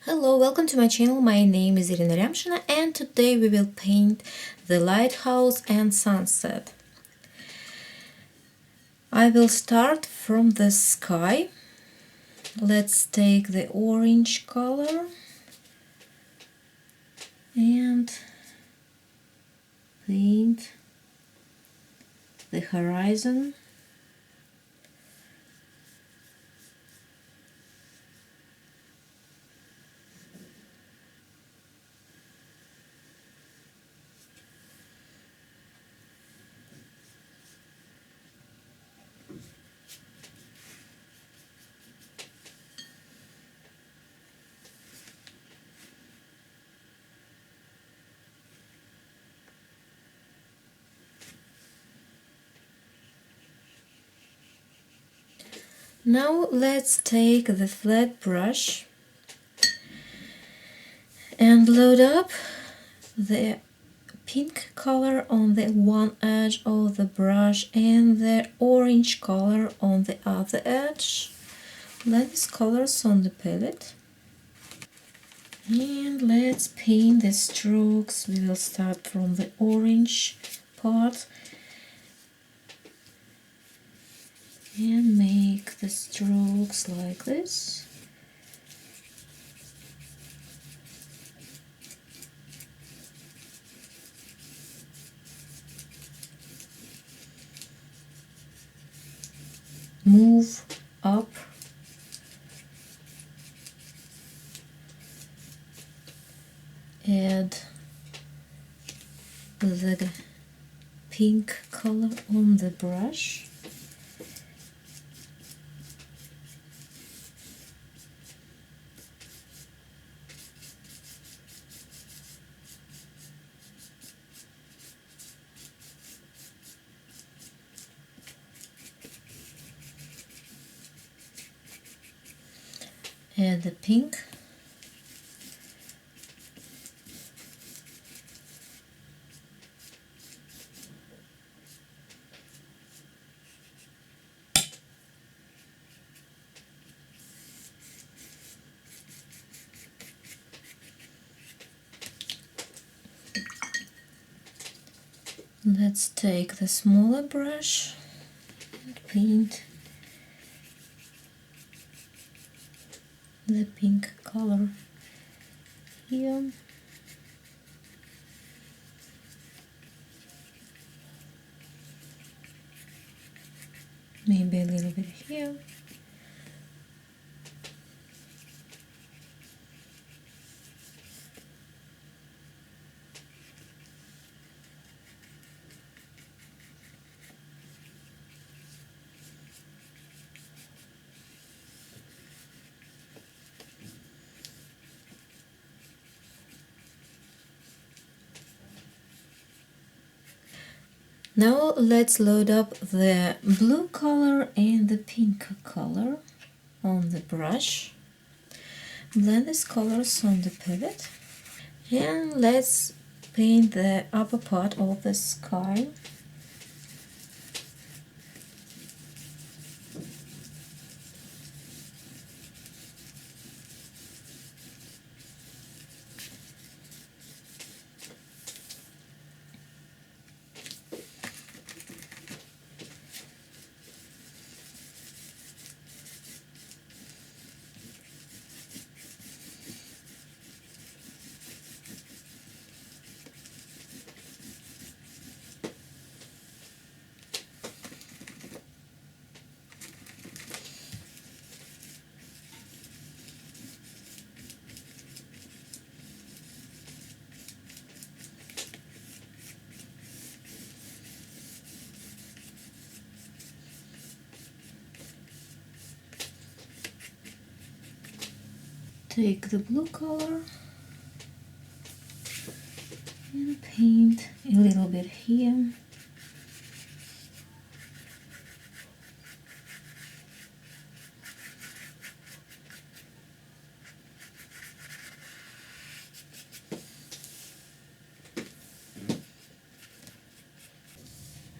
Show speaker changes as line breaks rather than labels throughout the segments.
Hello, welcome to my channel. My name is Irina Ryamshina and today we will paint the lighthouse and sunset. I will start from the sky. Let's take the orange color and paint the horizon. Now let's take the flat brush and load up the pink color on the one edge of the brush and the orange color on the other edge. Blend these colors on the palette. And let's paint the strokes. We will start from the orange part and make the strokes like this. Move up add the pink color on the brush. Add the pink. Let's take the smaller brush and paint the pink color here. Maybe a little bit here. Now let's load up the blue color and the pink color on the brush. Blend these colors on the palette. And let's paint the upper part of the sky. Take the blue color and paint a little bit here.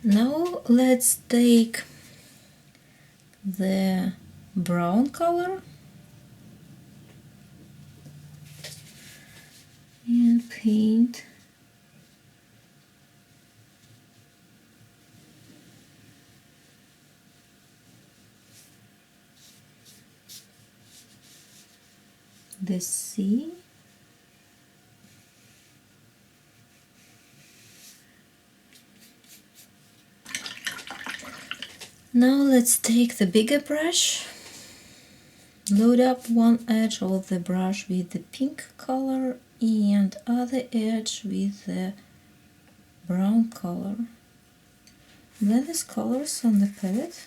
Now let's take the brown color paint the sea. Now let's take the bigger brush, load up one edge of the brush with the pink color and other edge with the brown color. Blend these colors on the palette.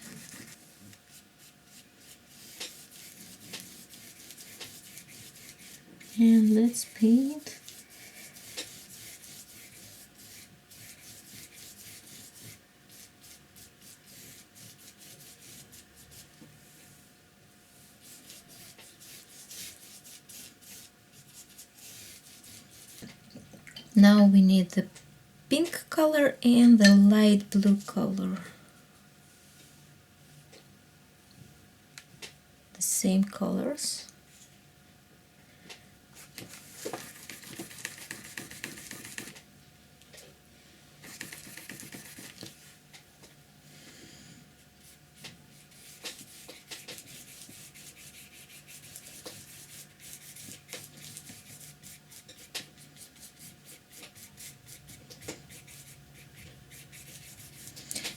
And let's paint. Now we need the pink color and the light blue color. The same colors.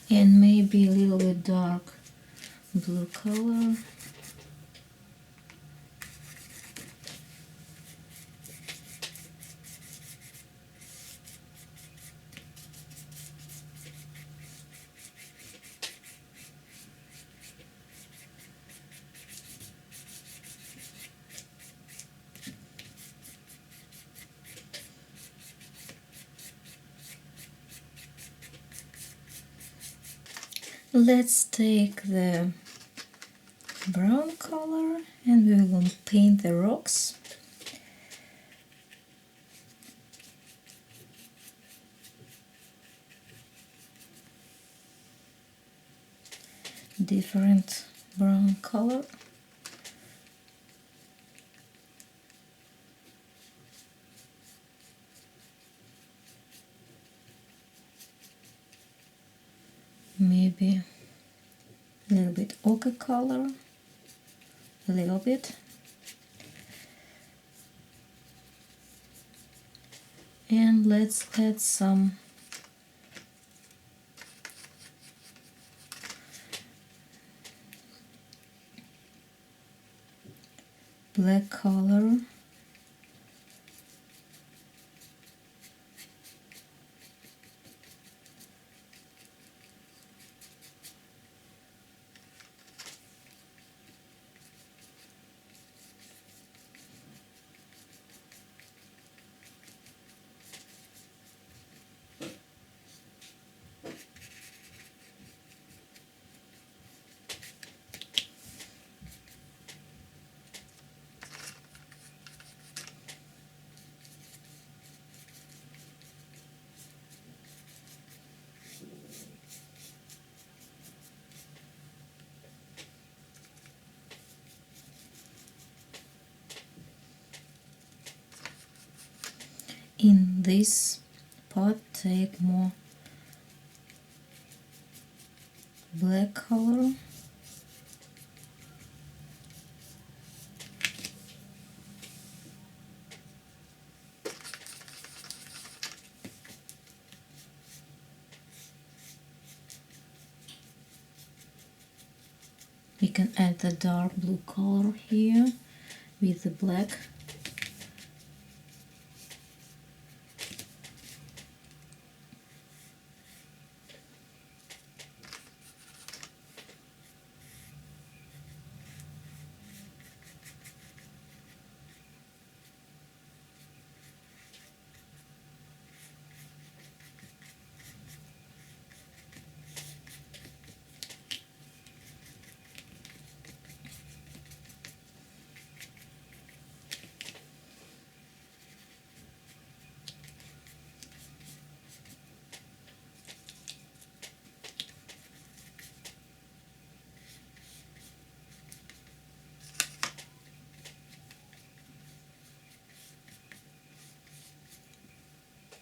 And maybe a little bit dark blue color. Let's take the brown color and we will paint the rocks. Different brown color. Maybe a little bit ochre color, a little bit. And let's add some black color. In this pot, take more black color. We can add the dark blue color here with the black.